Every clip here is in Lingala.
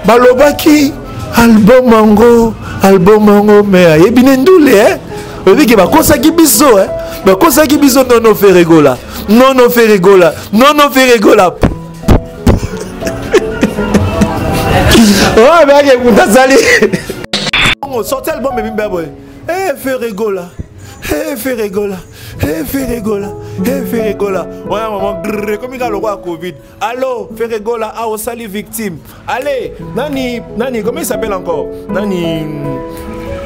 balobaki album mango mais yebine ndule obi ke bakosaki biso bakosaki biso non fait rigola non fait rigola oh mais que vous sali on sortait album mais bimba boy fait rigola ouais maman comme il a le roi Covid allô fait rigola ah au sali victime allez nani comment il s'appelle encore nani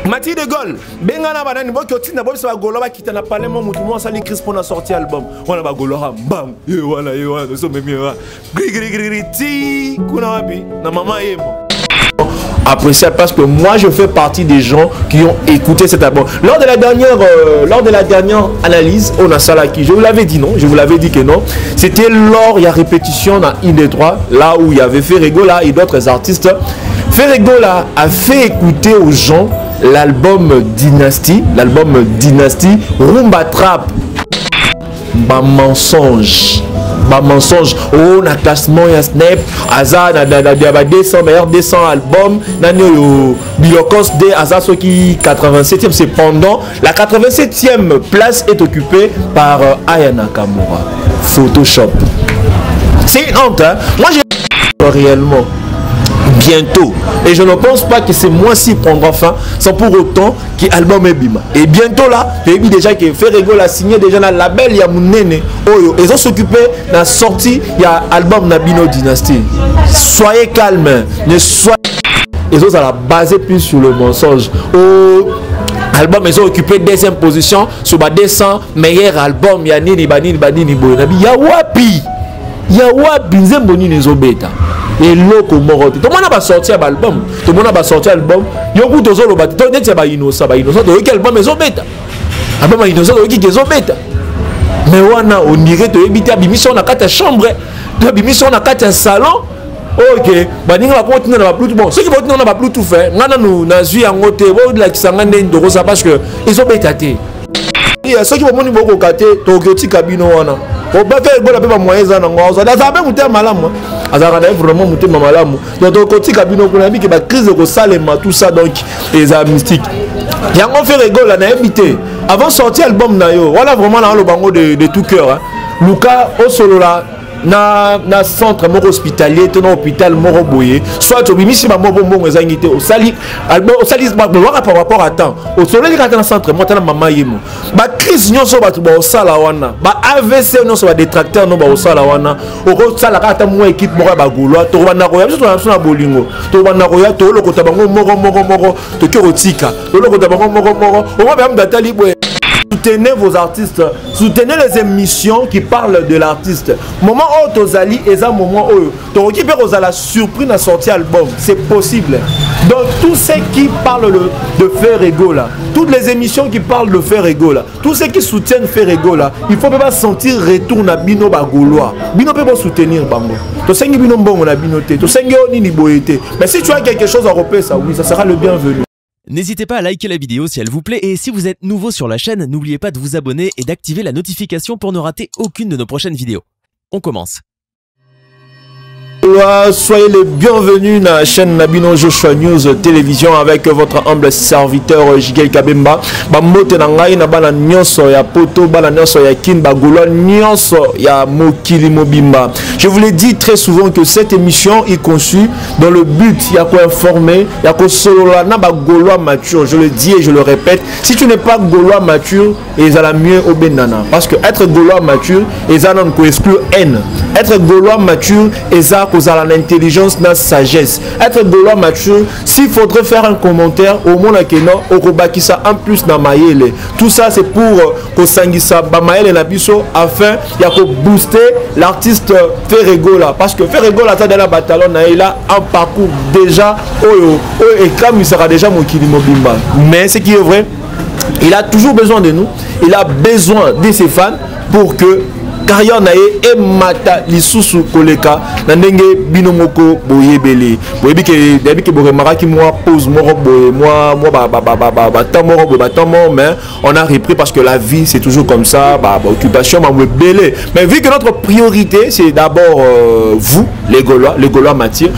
Mathieu de Gaulle bengana banani boki otina bosi ba golo ba kitana parlement mutu mo sali Chris pour na sortir album wana ba golo bam voilà so memi gri ti kuna wapi na mama yemo appréciable parce que moi je fais partie des gens qui ont écouté cet album. Lors de la dernière analyse, on a ça là qui, je vous l'avais dit non, je vous l'avais dit que non. C'était lors il y a répétition dans IN3, là où il y avait Ferregola et d'autres artistes. Ferregola a fait écouter aux gens l'album Dynasty, Rumba Trap, mensonge. Oh na classement ya Snap Aza na 200 meilleurs 200 albums nani yo Bilokos de Aza soki 87e, cependant la 87e place est occupée par Aya Nakamura. Photoshop, c'est une honte hein? Moi j'ai réellement bientôt et je ne pense pas que ce mois-ci prendra fin sans pour autant que l'album est bima et bientôt là j'ai vu déjà que Ferregola a signé déjà dans le label il y a Mounene Oyo ils ont s'occupé de la sortie il y a album Nabino Dynasty. Soyez calme, ne soyez ils ont à la baser plus sur le mensonge. Album ils ont occupé deuxième position sur ma 200 meilleurs albums ya nini banini bonabi ya wapi nzemboni nezobeta et loko morote tout le monde va sortir album yoku tozolo ba to net ba innocent to quel album ezobeta album innocent to ki ezobeta mais wana on dirait to ebita bimission na kata chambre to bimission na kata salon ok baninga ba continuer na ba bluetooth bon ceux qui vont na ba bluetooth fait ngana nous na zui yango te bo la kisanga ndendo ko ça parce que ezobeta te et ceux qui vont moni boko kate to kiotika bino wana on va faire bon la pe moyen za na ngwa ça ça be muté malamu azaka vraiment muté malamu donc kotika bino ko na bi ke ba crise ko salema tout ça donc les mystique yango fait rigola na éviter avant sortir album na yo voilà vraiment na le bango de tout cœur hein. Luka au solo là na centre moko hospitalier to na hôpital moko boye soit to bimisi ba moko bongo ezangité au sali album au sali ba par rapport à temps au soleil ka na centre mota na mama yemo ba crise nyonso ba to ba sala wana ba AVC nyonso ba détracteur no ba sala wana o ko sala ka ta mo équipe moko ba golo to ba na ko ya to na bolingo to ba na ko ya to lokota bango moko to ke rotika to lokota bango moko o ba am datali boye. Soutenez vos artistes, soutenez les émissions qui parlent de l'artiste. Moment où Tozali et un moment où tu récupères la surprise à sortir album, c'est possible. Donc tous ceux qui parlent de Ferregola, toutes les émissions qui parlent de Ferregola, tous ceux qui soutiennent Ferregola, il faut pas sentir retour na bino bagolois. Bino peut pas soutenir bango. To sengi bino mbongo na binoté, to sengi oni ni boyete. Mais si tu as quelque chose à repérer ça, oui, ça sera le bienvenu. N'hésitez pas à liker la vidéo si elle vous plaît et si vous êtes nouveau sur la chaîne, n'oubliez pas de vous abonner et d'activer la notification pour ne rater aucune de nos prochaines vidéos. On commence. Soyez les bienvenus dans la chaîne Nabino Joshua News Télévision avec votre humble serviteur Jigel Kabemba. Bamote na ngai na bana nyonso ya poto bana nyonso ya kin bagolo nyonso ya mokili mobimba. Je vous l'ai dit très souvent que cette émission est conçue dans le but ya ko informer, ya ko solola na bagolo mature. Je le dis et je le répète, si tu n'es pas golo mature, et ça la mieux au benana parce que être golo mature et ça non ko exclure haine. Être golo mature et ça cause à l'intelligence, la sagesse. Être golo mature, s'il faudrait faire un commentaire au monde au Kobakisa en plus na maïele. Tout ça c'est pour que Sangisa Bamaël na biso afin de booster l'artiste Ferregola parce que Ferregola dans la bataille il a un parcours déjà et comme il sera déjà mon Kilimobimba. Mais ce qui est vrai, il a toujours besoin de nous, il a besoin de ses fans pour que carrière na ye mata lisusu koleka na ndenge bino moko boyebele boyebi ke boremaraki moi pause moko boye moi mais on a repris parce que la vie c'est toujours comme ça occupation belé mais vu que notre priorité c'est d'abord vous les Gaulois matures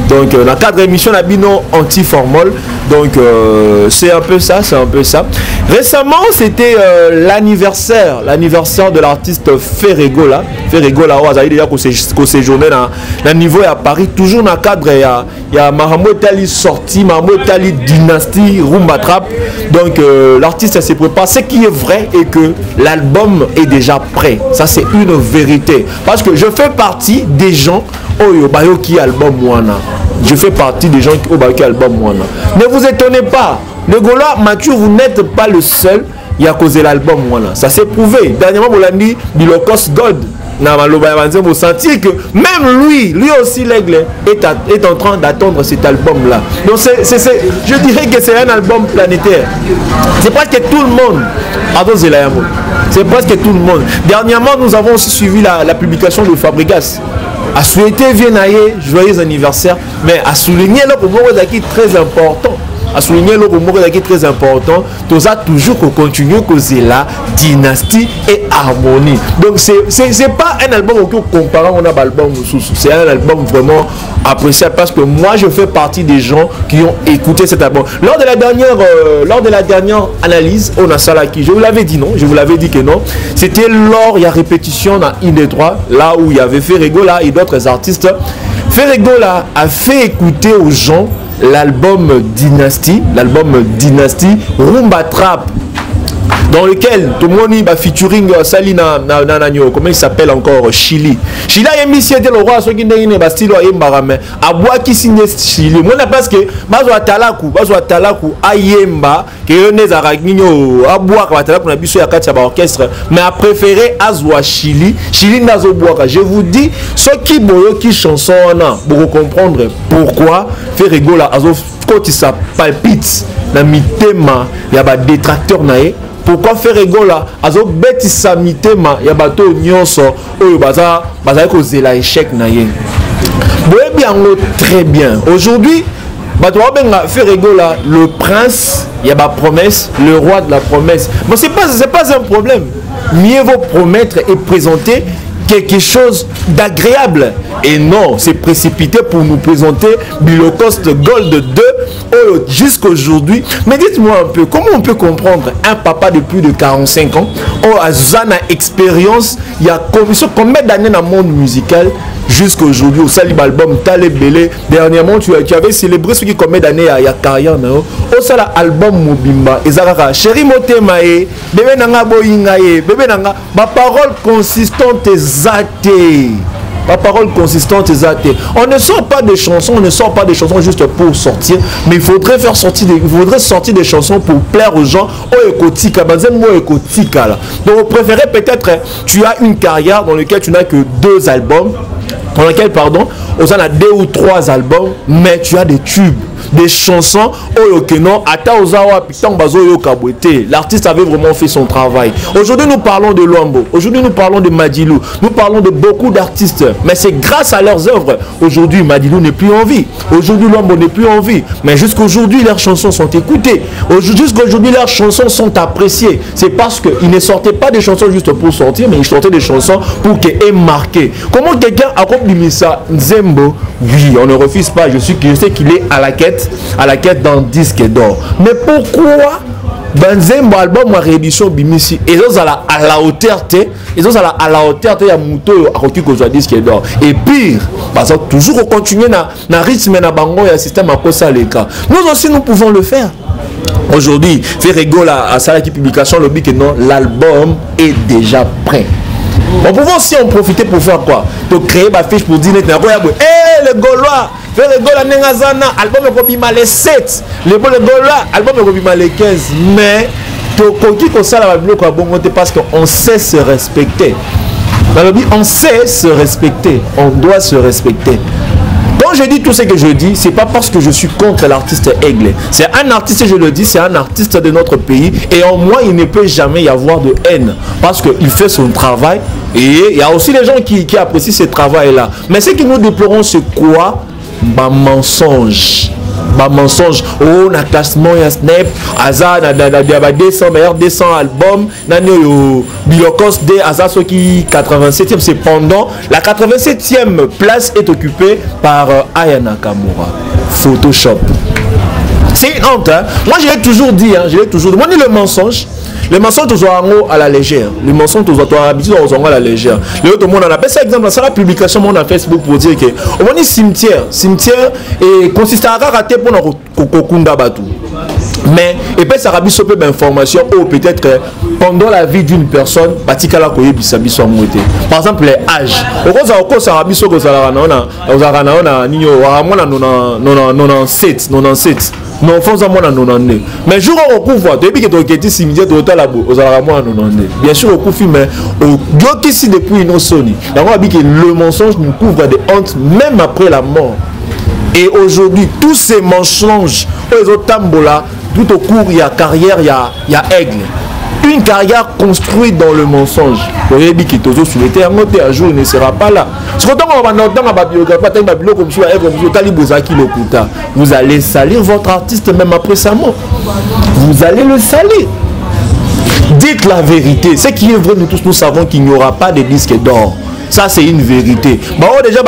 donc dans le cadre d'émission la bino anti-formol donc c'est un peu ça récemment c'était l'anniversaire de l'artiste Ferregola au Azaï déjà qu'on séjournait dans niveau à Paris toujours dans le cadre il y a Mahamou Tali sorti Mahamou Tali dynastie Rumba Trap donc l'artiste s'est préparé ce qui est vrai est que l'album est déjà prêt ça c'est une vérité parce que je fais partie des gens qui album Moana je fais partie des gens qui album Moana ne vous étonnez pas le Gaulois mature vous n'êtes pas le seul il a causé l'album Moana ça s'est prouvé dernièrement vous l'avez dit Bilokos God vous sentir que même lui aussi l'aigle est en train d'attendre cet album là donc je dirais que c'est un album planétaire c'est presque tout le monde c'est presque tout le monde dernièrement nous avons aussi suivi la publication de Fabregas a souhaité Viennaye joyeux anniversaire mais a souligné là pour moi qui très important à souligner le rumeur qui est très important tout ça toujours qu'on continue causer la dynastie et harmonie donc c'est pas un album que comparant on a album c'est un album vraiment appréciable parce que moi je fais partie des gens qui ont écouté cet album lors de la dernière analyse on a ça là qui je vous l'avais dit non je vous l'avais dit que non c'était lors il y a répétition dans Indétroit là où il y avait Ferregola et d'autres artistes Ferregola a fait écouter aux gens l'album Dynasty Rumba Trap dans lequel tout le monde va featuring Salina Nananyo comment il s'appelle encore Chili a mis c'était le roi ce qui n'est pas style mais à bois qui signe Chili moi parce que bazwa talaku ayemba que ne zaragninyo à bois ka talaku na biso ya kati ya orchestre mais a préféré azwa Chili nazo bois je vous dis ce qui boyo qui chanson na pour comprendre pourquoi Ferregola azo quand ça palpite na mitema ya ba détracteur nae pourquoi Ferregola azo betisa mitema ya bato nyonso oyo baza causer la échec na ye boyebi yango très bien aujourd'hui bato benga Ferregola le prince ya ba promesse le roi de la promesse bon c'est pas un problème mieux vaut promettre et présenter quelque chose d'agréable et non c'est précipité pour nous présenter Bilokos Gold 2 jusqu'aujourd'hui mais dites-moi un peu comment on peut comprendre un papa de plus de 45 ans a une expérience il y a combien d'années dans le monde musical jusqu'aujourd'hui au Salib album Talé Belé dernièrement tu avais célébré ce qui combien d'années il y a carrière au Sala album Mobimba Ezara Chéri Motemae bébé nanga boyingae bébé nanga ma parole consistante zate ma parole consistante zate on ne sort pas de chansons juste pour sortir mais il faudrait sortir des chansons pour plaire aux gens donc vous préférez peut-être tu as une carrière dans laquelle tu n'as que 2 albums dans lequel on a 2 ou 3 albums mais tu as des tubes des chansons l'artiste avait vraiment fait son travail aujourd'hui nous parlons de Luambo aujourd'hui nous parlons de Madilou nous parlons de beaucoup d'artistes mais c'est grâce à leurs œuvres aujourd'hui Madilou n'est plus en vie aujourd'hui Luambo n'est plus en vie mais jusqu'aujourd'hui leurs chansons sont écoutées jusqu'aujourd'hui leurs chansons sont appréciées c'est parce qu'ils ne sortaient pas des chansons juste pour sortir mais ils sortaient des chansons pour qu'elles aient marqué comment quelqu'un a compris ça Nzembo oui on ne refuse pas je sais qu'il est à la quête d'un disque d'or mais pourquoi Nzembo album à réédition bimisi et ils à la hauteur à la hauteur ya muto akoki kozwa disque d'or et pire parce que toujours continuer na rythme na bango ya système à kosa leka nous aussi nous pouvons le faire aujourd'hui Ferregola à sa publication le que non l'album est déjà prêt. On pouvait aussi en profiter pour faire quoi? Pour créer ma fiche pour dire les Gaulois, faire les Gaulois Nengazana, album est copie les 7, les Gaulois, album est copie les 15, mais parce qu'on sait se respecter. On sait se respecter, on doit se respecter. Quand je dis tout ce que je dis, c'est pas parce que je suis contre l'artiste Aigle. C'est un artiste, je le dis, c'est un artiste de notre pays. Et en moi, il ne peut jamais y avoir de haine. Parce qu'il fait son travail. Et il y a aussi des gens qui apprécient ce travail-là. Mais ce que nous déplorons, c'est quoi? Bah, mensonge. Bah, mensonge. Oh, na classement, ya Snap. Aza, na 200 meilleurs 200 albums. Nani, Bilokos D, Aza, ce qui 87e. Cependant, la 87e place est occupée par Aya Nakamura. Photoshop. C'est une honte, hein. Moi, je l'ai toujours dit, hein. Moi, je dis le mensonge. Les mensonges sont à la légère. Les mensonges sont à la légère. Le monde en appelle ça exemple. C'est la publication mon Facebook pour dire que au moins cimetière et consiste à rater pour nos kokunda batu. Mais et puis ça rabis peu d'informations ou peut-être que pendant la vie d'une personne, batikala koye bisabi so moité. Par exemple les âges. Au cause au ça rabis so ko ça na ninyo wa mona 97. Non, faut ça mona 99. Mais jour au couvre, depuis que tu es cimetière de hôtel là-bas, aux aramons 99. Bien sûr au couvre mais au ici depuis nos soni. Donc on a dit que le mensonge nous couvre des hontes même après la mort. Et aujourd'hui, tous ces mensonges, les autres tambola, tout au cours, il y a carrière, il y a aigle. Une carrière construite dans le mensonge. Vous avez dit qu'il est sur le terrain, un jour il ne sera pas là. Vous allez salir votre artiste même après sa mort. Vous allez le salir. Dites la vérité. Ce qui est vrai, nous tous nous savons qu'il n'y aura pas de disque d'or. Ça c'est une vérité. Déjà,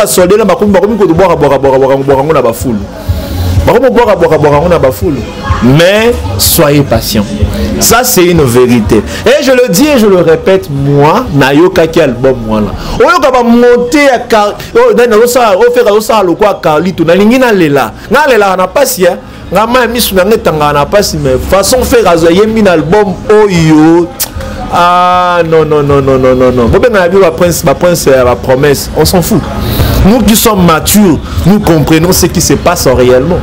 mais soyez patient. Ça c'est une vérité. Et je le dis et je le répète, moi, Nayoka qui album moi là. On va monter à Carlito. Na pas si mais façon faire un album oyo. Ah non. La promesse, on s'en fout. Nous qui sommes matures, nous comprenons ce qui se passe réellement.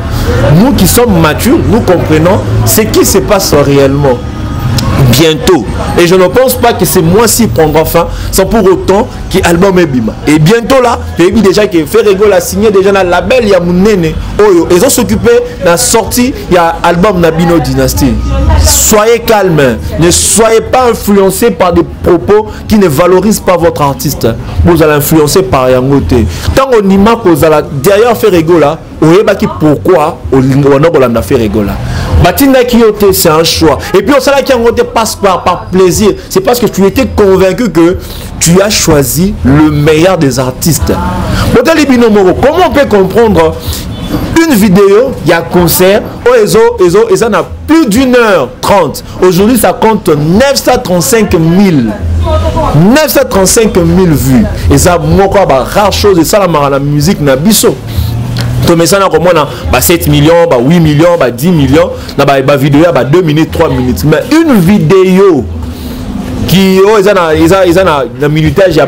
Nous qui sommes matures, nous comprenons ce qui se passe réellement. Bientôt. Et je ne pense pas que ce mois-ci prendra fin sans pour autant que l'album est bima. Et bientôt là, j'ai vu déjà que Ferrego l'a signé déjà dans le label, il y a mon néné. Ils ont s'occupé de la sortie, il y a l'album Nabino Dynasty. Soyez calme, ne soyez pas influencés par des propos qui ne valorisent pas votre artiste. Vous allez influencer par Yangote. Tant on y marque derrière Ferrego là, vous voyez pourquoi on a fait Ferrego là. Batinda Kiyote, c'est un choix. Et puis, on sait qu'il y a passe par plaisir. C'est parce que tu étais convaincu que tu as choisi le meilleur des artistes. Comment on peut comprendre une vidéo, il y a concert, et ça n'a plus d'1h30. Aujourd'hui, ça compte 935 000. 935 000 vues. Et ça, moi, rare chose, et ça, la musique, n'a biso. Mais ça n'a pas 7 millions, 8 millions, 10 millions, na vidéo 2 minutes, 3 minutes. Mais une vidéo qui ils ont minutage, il y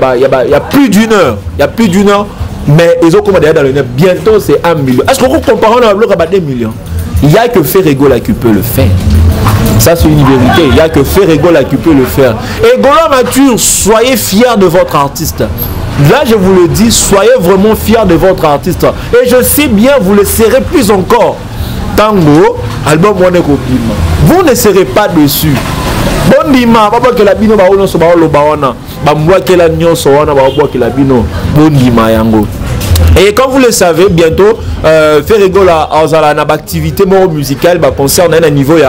a plus d'une heure. Il y a plus d'une heure. Mais ils ont commandé dans le net. Bientôt c'est 1 million. Est-ce qu'on compare à 2 millions? Il n'y a que Ferrego là qui peut le faire. Ça c'est une vérité. Il n'y a que Ferrego là qui peut le faire. Et Golo Mature, soyez fiers de votre artiste. Là, je vous le dis, soyez vraiment fiers de votre artiste. Et je sais bien, vous le serez plus encore. Tango, album Moneko Bima. Vous ne serez pas dessus. Bon Bima, papa que la bino ba ono so ba lo ba wana. Ba mwa ke la nyo so wana ba bo ke la bino. Bon Bima yango. Et comme vous le savez, bientôt, Ferrego là, en activité musicale, concerne un niveau, il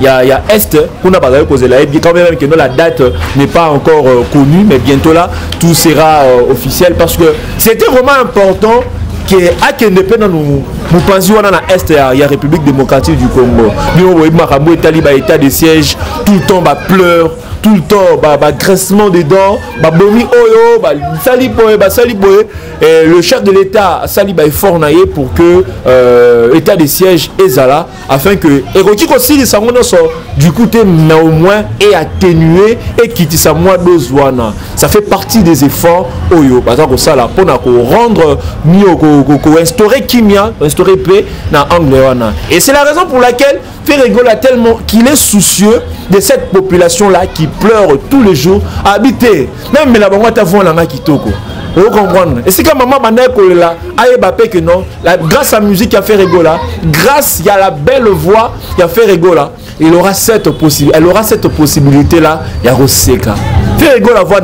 y a Est, qu'on a pas causé là, quand même que la date n'est pas encore connue, mais bientôt là, tout sera officiel parce que c'était vraiment important que à qu'indépendant nous pensions dans l'Est, il y a République démocratique du Congo. Nous voyons état de siège, tout le temps pleure. Tout le temps, graissement des dents, bomi oyo, saliboye, et le chef de l'État saliboye fort naïe pour que l'état de siège est là, afin que érotique aussi les sangono du côté au moins et atténuer et quitter sa moi dozwana. Ça fait partie des efforts oyo, parce que ça là pour rendre mieux, instaurer kimia, instaurer paix dans Anglewana. Et c'est la raison pour laquelle Ferrego a tellement qu'il est soucieux de cette population là qui pleure tous les jours habiter même la bango ta vont la kitoko Vous comprenez? Et c'est comme maman là, que non, grâce à la musique qui a fait rigoler, grâce à la belle voix qui a fait rigoler, elle aura cette possibilité là, il y a Roseka. Fait rigoler la voix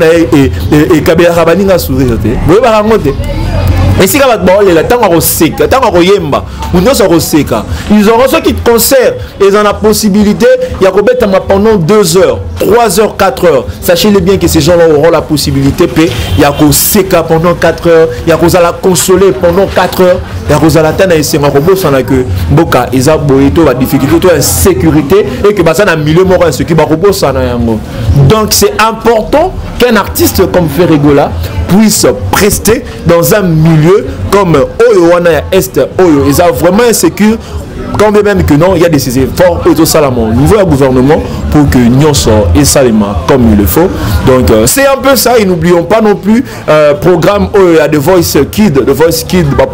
et Kabila Rabaninga sourire. Vous voyez pas raconter? Et si ils auront ceux qui concertent, ils ont la possibilité, il y a pendant 2 heures, 3 heures, 4 heures. Sachez-le bien que ces gens-là auront la possibilité, il y a Seka pendant 4 heures, il y a la consoler pendant 4 heures, il y a la tana et c'est ma robot sans la queue. Boka, ils ont la difficulté, la sécurité et que ça n'a milieu moral, ce qui va robot sans la yango. Donc c'est important qu'un artiste comme Ferregola puisse prester dans un milieu comme Oyo Wana Est, Oyo, ils ont vraiment insécure. Quand même que non, il y a des efforts et tout ça au niveau du gouvernement pour que nous sortions et Salima comme il le faut. Donc c'est un peu ça et n'oublions pas non plus programme à The Voice Kid,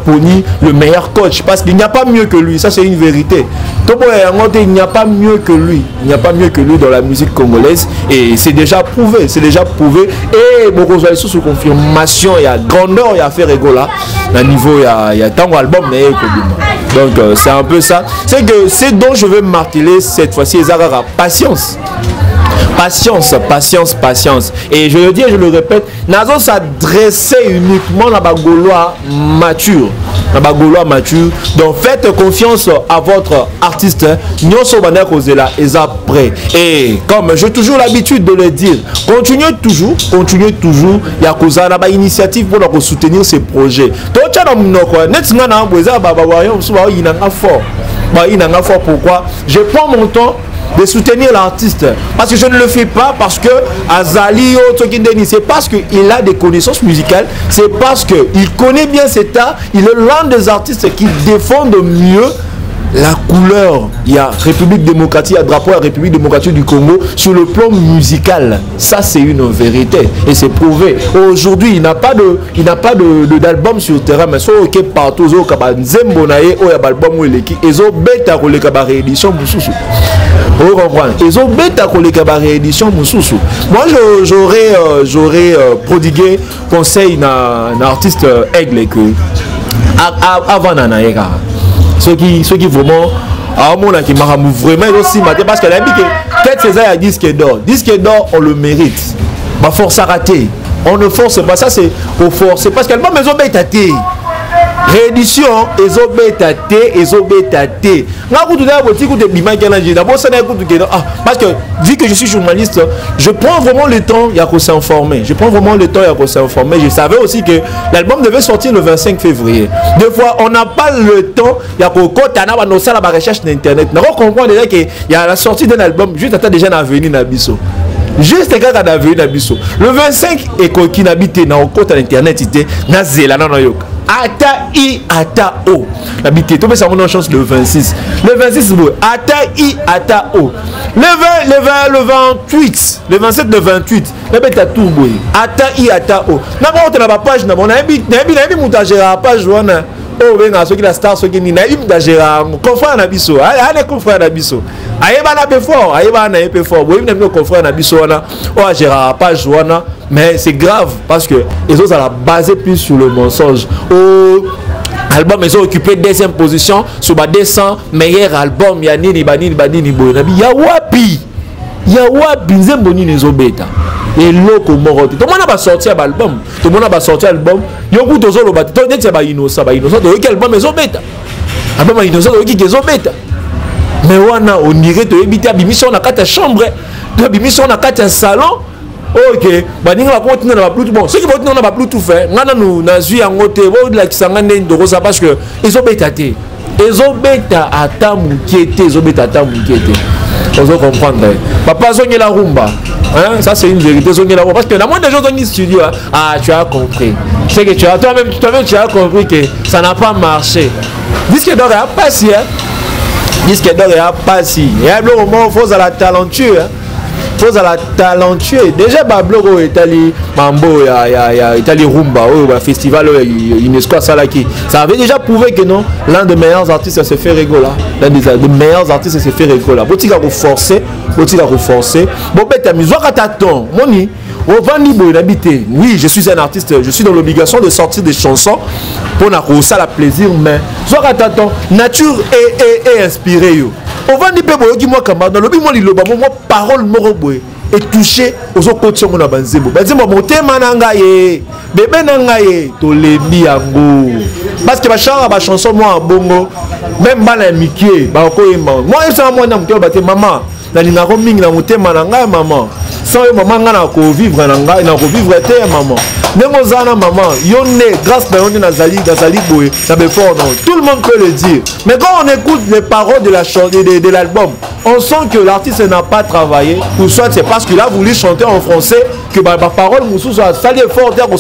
Pony, le meilleur coach parce qu'il n'y a pas mieux que lui, ça c'est une vérité. Il n'y a pas mieux que lui, il n'y a pas mieux que lui dans la musique congolaise et c'est déjà prouvé, et beaucoup de sous confirmation, il y a grandeur, il y a fait rigoler à niveau il y a tant d'albums mais donc c'est un peu ça. C'est que c'est dont je veux marteler cette fois-ci, Ezara, patience. Patience. Et je le dis et je le répète, Nazo s'adressait uniquement à Bagolois mature. Donc faites confiance à votre artiste. Nous sommes et comme j'ai toujours l'habitude de le dire, continuez toujours. Il y a une initiative pour soutenir ces projets. Pourquoi? Je prends mon temps de soutenir l'artiste parce que je ne le fais pas parce que Azali c'est parce qu'il a des connaissances musicales, c'est parce qu'il connaît bien cet art, il est l'un des artistes qui défendent mieux la couleur. Il y a République démocratique, il y a drapeau à la République démocratique du Congo sur le plan musical. Ça c'est une vérité et c'est prouvé. Aujourd'hui, il n'a pas d'album sur le terrain, mais sur OK partout au Kabanzembo nae o ya album weleki ezo beta ko le cabaret édition mususu. Vous comprenez? Ezo beta ko le cabaret édition mususu. Moi j'aurais prodigué conseil na artiste Aigle que avant Nanaega. Ceux qui vraiment qui m'a vraiment aussi parce qu'elle a dit que peut-être César a disque d'or, on le mérite. Ma force à rater, on ne force pas, ça c'est pour forcer parce qu'elle m'a maison bête réédition parce que vu que je suis journaliste, je prends vraiment le temps il y a qu'à s'informer. Je savais aussi que l'album devait sortir le 25 février. Des fois on n'a pas le temps, il y a qu'à la recherche d'internet. On comprend déjà qu'il y a la sortie d'un album juste attend déjà à venir Nabiso. Juste quand on a vu Nabiso. Le 25 et qui n'habite dans le côté d'internet c'était Nazela non yoka. Ata I ata O. L'habité, tout ça mon chance le 26. Le 26 bon. Ata I ata O. Le 28, le 27, le 28. Le bête à tout boy. Ata I ata O. Na ba na ba page na bon na bi mutagera page wana. Oh venga ceux qui la star ceux qui ni na mutagera confrère na biso. Allez confrère na biso. Ayeba na peu fort, ayeba na peu fort. Boy na confrère na biso wana. Oh gera page wana. Mais c'est grave parce que les autres sont basés plus sur le mensonge. Album, ils ont occupé deuxième position sur ma 200 meilleurs albums. Yanini Banini Bonabi. Yawapi, Nzemboni Nezobeta. Et l'autre morote. Tout le monde a sorti un album. Yoko Tozo le bâti. Tout le monde a innocent. Quel album ils ont bêta. Album innocent, ils ont bêta. Mais on dirait que tu as mis sur la carte chambre. Tu as mis sur la carte salon. Ok, baninga va continuer na Bluetooth. Bon, ceux qui vont continuer na Bluetooth, ngana nous na zui en côté, bo la kisanga ndendo rosa parce que ils ont bétaté. Ils ont bêta ata mukiete, ils ont bêta ata mukiete. On doit comprendre. Papa zonye la rumba. Hein, ça c'est une vérité zonye la rumba parce que la moindre des gens dans le studio, ah tu as compris. C'est que tu as toi-même tu as compris que ça n'a pas marché. Disque d'or a passé. Disque d'or a passé. Et à un moment faut à la talentueux. Faut à la talentueux. Déjà Bablo est allé Mambo est allé Rumba au festival UNESCO Salaki. Ça avait déjà prouvé que non, l'un des meilleurs artistes se fait rigoler. L'un des meilleurs artistes se fait rigoler. Faut-il la reforcer? Bon ben t'as mis à t'attendre. Moni Oui, je suis un artiste, je suis dans l'obligation de sortir des chansons pour ça la plaisir, mais nature est inspirée. On va dire que moi dans le moi parole moroboué et touché aux autres côtés mon abanzemo. Banzemo motema nanga ye, bébé nanga ye, to lebi yango. Parce que ma chara ba chanson moi bongo, même bala mikie, ba ko yema. Moi ça moi na muteo bate maman, na linga ko mingi na motema nanga maman. Sans maman ngana ko vivre nanga, na ko vivre te maman. Nengo zana maman, yonne grâce à yonne nazali boy, ça be fort non. Tout le monde peut le dire. Mais quand on écoute les paroles de la chanson de l'album, on sent que l'artiste n'a pas travaillé, ou soit c'est parce qu'il a voulu chanter en français que ma parole moussou soit sali fort au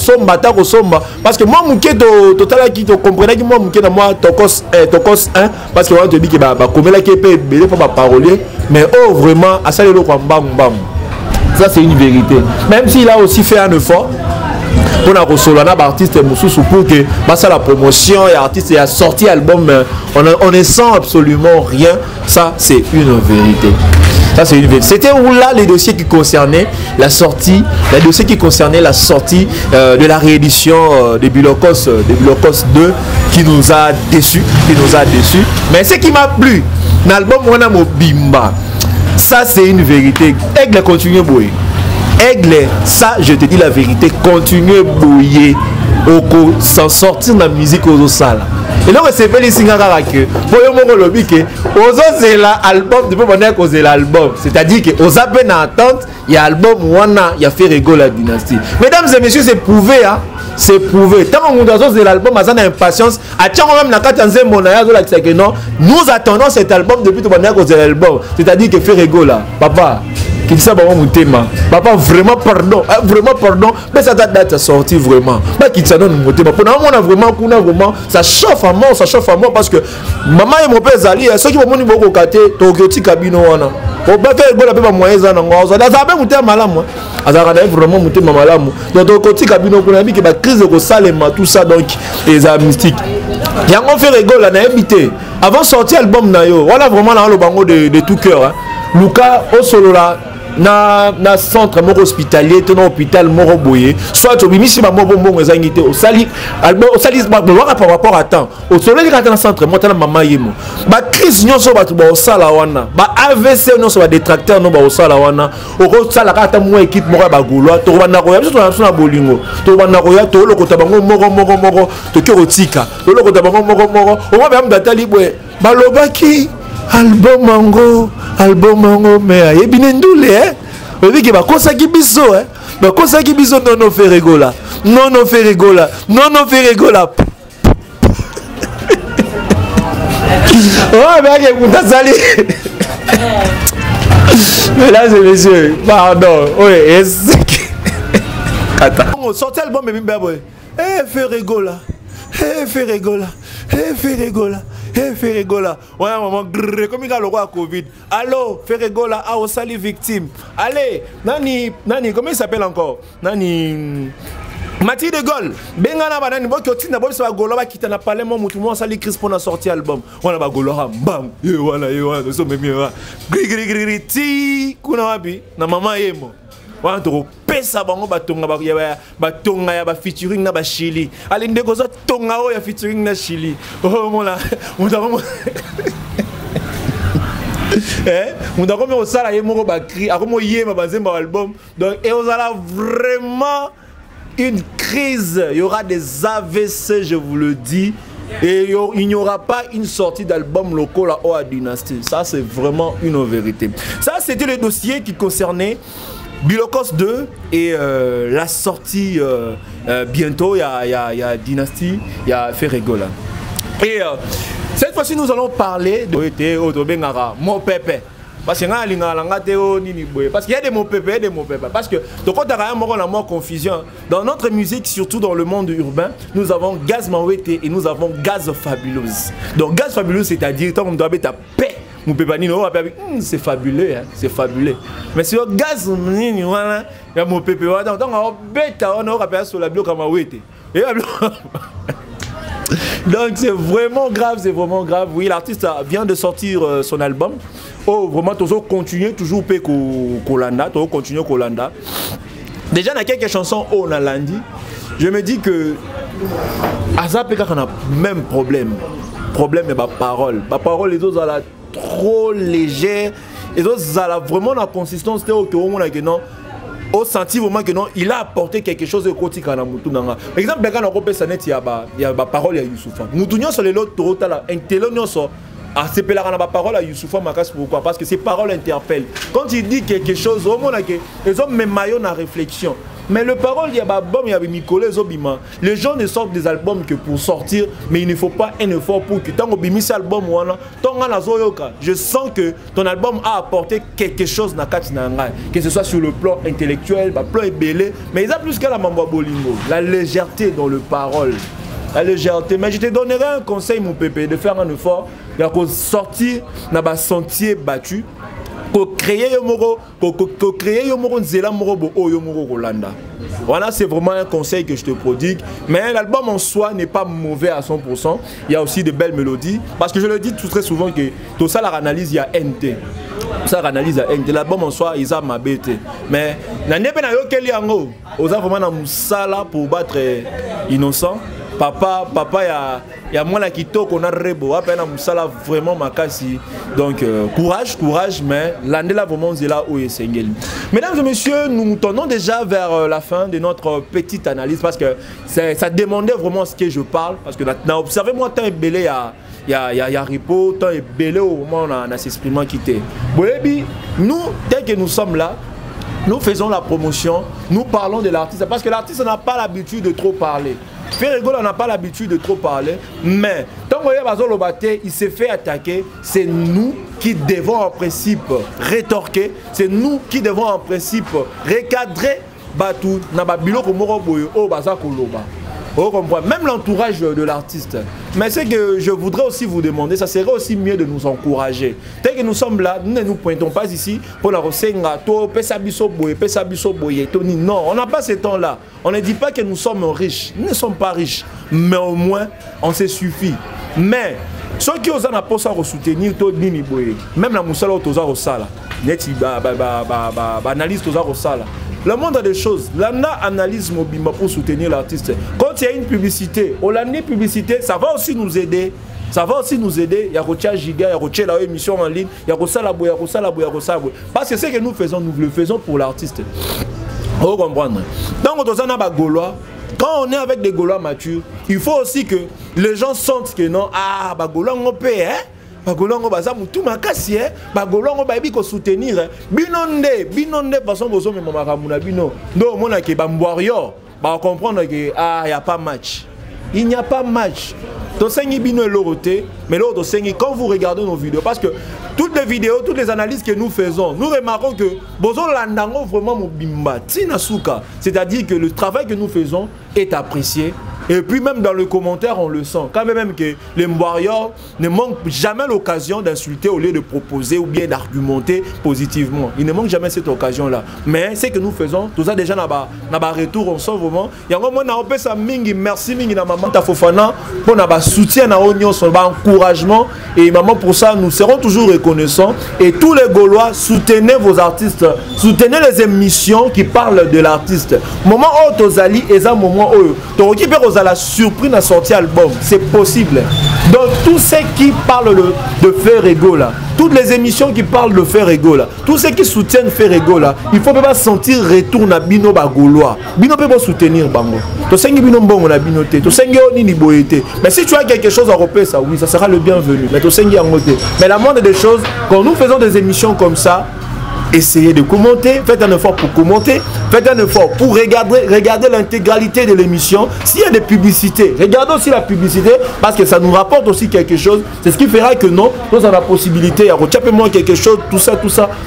somba parce que moi mouké total qui te comprenait que moi mouké dans moi tokos 1 parce que on te dit que bah comme là qui peut belé pour parolier mais oh vraiment à ça le bam ça c'est une vérité même s'il a aussi fait un effort pour la Rosolana artiste moussou pour que ça la promotion et artiste et a sorti album on ne sent absolument rien ça c'est une vérité. Ça c'est une vérité. C'était où là les dossiers qui concernaient la sortie, les dossiers qui concernaient la sortie de la réédition de Bilokos 2 qui nous a déçus, Mais ce qui m'a plu, l'album Wana Mobimba, ça c'est une vérité. Aigle continue bouiller. Aigle, ça je te dis la vérité, continue bouiller. Sans sortir de la musique aux salles. Et là, c'est pas les singles que pour le lobby que aux c'est l'album depuis mon époque c'est l'album. C'est-à-dire que aux appels d'attente, il y a l'album Wana, il y a fait rigoler la dynastie. Mesdames et messieurs, c'est prouvé hein. C'est prouvé. Tant qu'on nous c'est l'album, on a impatience. À tiens même na katanze monaya que non, nous attendons cet album depuis tout mon époque c'est l'album. C'est-à-dire que fait rigoler papa. Qui dit ça mon thème. Papa vraiment pardon, mais ça date de sortir vraiment. Pas qui ça donne mon thème. Pour nous on a vraiment ça chauffe à mort parce que maman et mon père Zali ceux qui vont monter beaucoup côté Tokyoti cabino wana. On va faire la paix moyen ça non. Ça va mon thème malamu. Azara vraiment mon thème malamu. Donc Tokyoti cabino pour ami qui ba crise de salema tout ça donc les mystique. Yango fait rigoler na habité. Avant sortir album na yo, voilà vraiment là le bango de tout cœur hein. Luka Osolola na centre moko hospitalier to na hôpital moko boye soit au bimisi ba moko bongo ezangité au sali ba par rapport à temps au soleil quand na centre mota na mama yemo ba crise nyonso ba ba osala wana ba AVC nyonso ba détracteur no ba osala wana o sala kata mo équipe moko ba golo to ba na ko ya biso na bolingo to ba na ko ya to lokota bango moko to ke rotika to lokota bango moko o ba mdatali boye ba lobaki album mango mais ebine ndule hein obi ke ba kosaki biso hein ba kosaki biso non fait rigola oh mais que vous t'azali mesdames et messieurs pardon oui est kata on sortait album mais bimba boy fait rigola Ferregola, ouais, maman, comme il a le roi Covid. Allô, Ferregola, ah, au sali victime. Allez, Nani, comment il s'appelle encore? Nani. Mathilde de Gaulle, Bengana Banani, Boki Otina, Boki Goloba qui t'a parlé, mon mouton, sali Chris pour la sortie album. On a Goloha, bam, voilà, nous sommes mieux. Gri, ti, Kunawabi, na maman Yemo. Wana to pesa bango batonga ya featuring na ba Chili. Ali ndeko zo tonga o ya featuring na Chili. Oh mola, mutako mutako me osala ye moko ba cri, akomo yema banzemba album. Donc et osala vraiment une crise, il y aura des AVC, je vous le dis. Et il n'y aura pas une sortie d'album local à Oa Dynasty. Ça c'est vraiment une vérité. Ça c'était le dossier qui concernait Bilokos 2 et la sortie bientôt, il y a Dynasty, il y a Ferregola. Et cette fois-ci, nous allons parler de mon pépé. Parce qu'il y a des mots pépé et des mots pépé. Parce que quand on a confusion, dans notre musique, surtout dans le monde urbain, nous avons Gaz Mawete et nous avons Gaz Fabuleuse. Donc Gaz Fabuleuse, c'est-à-dire, on doit mettre à paix. Mon pépé, c'est fabuleux, hein? C'est fabuleux. Mais si on gaz, il y a mon pépé, donc on bête, on a sur la bloc à Mawete. Donc c'est vraiment grave, Oui, l'artiste vient de sortir son album. Oh, vraiment, toujours continuer, toujours Kolanda, toujours continuer Kolanda. Déjà, dans quelques chansons, on a lundi, je me dis que Azap a même problème. Problème de ma parole. Ma parole, les autres, sont trop légère. Les autres, sont vraiment la consistance. Au senti vraiment que non, il a apporté quelque chose de côté quand on a. Par exemple, quand on a il y a ma parole à Youssoufa. Nous sur les autres, c'est la parole à Youssoufa Makas. Pourquoi? Parce que ces paroles interpellent. Quand il dit quelque chose, ils ont même maillot en réflexion. Mais le parole, il y a album, il y a Nicolas Zobima. Les gens ne sortent des albums que pour sortir, mais il ne faut pas un effort pour que tant que cet album, je sens que ton album a apporté quelque chose dans que ce soit sur le plan intellectuel, le plan ébélé, mais il y a plus qu'à la Mamba Bolingo, la légèreté dans le parole. La légèreté. Mais je te donnerai un conseil, mon pépé, de faire un effort, de sortir dans un sentier battu. Voilà, c'est vraiment un conseil que je te prodigue. Mais l'album en soi n'est pas mauvais à 100%. Il y a aussi de belles mélodies. Parce que je le dis tout très souvent que tout ça, la analyse, il y a NT. Ça, analyse à NT. L'album en soi, il a ma bête. Mais il y a vraiment un sala pour battre innocent. Papa, il y a moins qui toque, on a rebo, vraiment makasi. Donc courage, mais l'année là vraiment c'est là où est Sengel. Mesdames et messieurs, nous tournons déjà vers la fin de notre petite analyse parce que ça demandait vraiment ce que je parle. Parce que observez moi tant belé il y a Ripo, tant belé au moment où on a s'exprimé quitté. Nous, dès que nous sommes là, nous faisons la promotion, nous parlons de l'artiste parce que l'artiste n'a pas l'habitude de trop parler. Ferrego n'a pas l'habitude de trop parler, mais tant qu'il s'est fait attaquer, c'est nous qui devons en principe rétorquer, c'est nous qui devons en principe recadrer Batou, Nababilo Komoroboyo, Bazakoloba. Même l'entourage de l'artiste. Mais c'est que je voudrais aussi vous demander, ça serait aussi mieux de nous encourager. Dès que nous sommes là, nous ne nous pointons pas ici pour la resengato, non, on n'a pas ce temps-là. On ne dit pas que nous sommes riches. Nous ne sommes pas riches. Mais au moins, on se suffit. Mais ceux qui osent pas soutenir, même la moussala osent analyse osent. Le monde a des choses. L'ANA analyse Mobimba pour soutenir l'artiste. Quand il y a une publicité, publicité, ça va aussi nous aider. Ça va aussi nous aider. Il y a Rocha Giga, il y a la émission en ligne, il y a Rosalabo, parce que ce que nous faisons, nous le faisons pour l'artiste. Vous comprenez? Donc, quand on est avec des Gaulois matures, il faut aussi que les gens sentent que non, Gaulois on peut, hein? Bagolongo baza mutu makasi bagolongo bayebi ko soutenir binonde façon bozo me makamuna bino ndo mona ke bamborio ba comprendre que il y a pas match. Il n'y a pas match. Donc sengi bino eloroté, mais l'autre sengi quand vous regardez nos vidéos parce que toutes les vidéos, toutes les analyses que nous faisons, nous remarquons que bozo landango vraiment mobimba tinasuka, c'est-à-dire que le travail que nous faisons est apprécié. Et puis même dans le commentaire, on le sent. Quand même que les warriors ne manquent jamais l'occasion d'insulter au lieu de proposer ou bien d'argumenter positivement. Ils ne manquent jamais cette occasion-là. Mais ce que nous faisons, tout ça déjà n'a pas retour, on sent vraiment. Il y a un moment où on mingi, merci mingi na maman Tafofana pour notre soutien, notre encouragement. Et maman pour ça, nous serons toujours reconnaissants. Et tous les Gaulois, soutenez vos artistes, soutenez les émissions qui parlent de l'artiste. Moment où Tozali et un moment où à la surprise à sortir album, c'est possible. Donc tous ceux qui parlent de Ferrego là, toutes les émissions qui parlent de Ferrego là, tous ceux qui soutiennent Ferrego là, il faut pas sentir retour na bino bagolois. Bino peut pas soutenir bango. To sengi bino mbongo na binoté, to sengi oni boyete. Mais si tu as quelque chose à repérer ça, oui, ça sera le bienvenu. Mais to sengi en côté. Mais la moindre des choses, quand nous faisons des émissions comme ça, essayez de commenter, faites un effort pour commenter, faites un effort pour regarder l'intégralité de l'émission. S'il y a des publicités, regardez aussi la publicité parce que ça nous rapporte aussi quelque chose. C'est ce qui fera que non, nous avons la possibilité à retirer moins quelque chose, tout ça,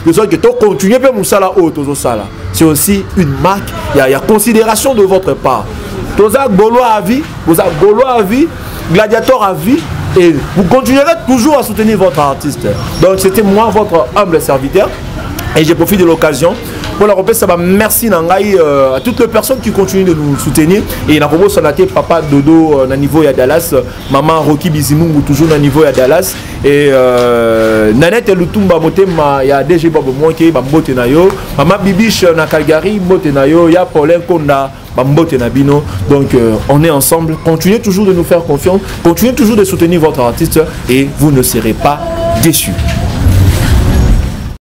de sorte que tu continues à faire ça. C'est aussi une marque, il y a considération de votre part. Vous avez Gaulois à vie, vous avez Gaulois à vie, Gladiator à vie. Et vous continuerez toujours à soutenir votre artiste. Donc c'était moi, votre humble serviteur. Et je profite de l'occasion pour la repère, ça va merci Nangai à toutes les personnes qui continuent de nous soutenir. Et il a proposé son athée papa Dodo à niveau à Dallas, maman Rocky Bizimungu toujours à niveau à Dallas. Et Nanette Lutumba Motema, il y a DG Bobo Mouanke, Bambote Nayo, maman Bibiche na Calgary, Bote Nayo, il y a Paulin Konda, Bambote Nabino. Donc on est ensemble. Continuez toujours de nous faire confiance, continuez toujours de soutenir votre artiste et vous ne serez pas déçus.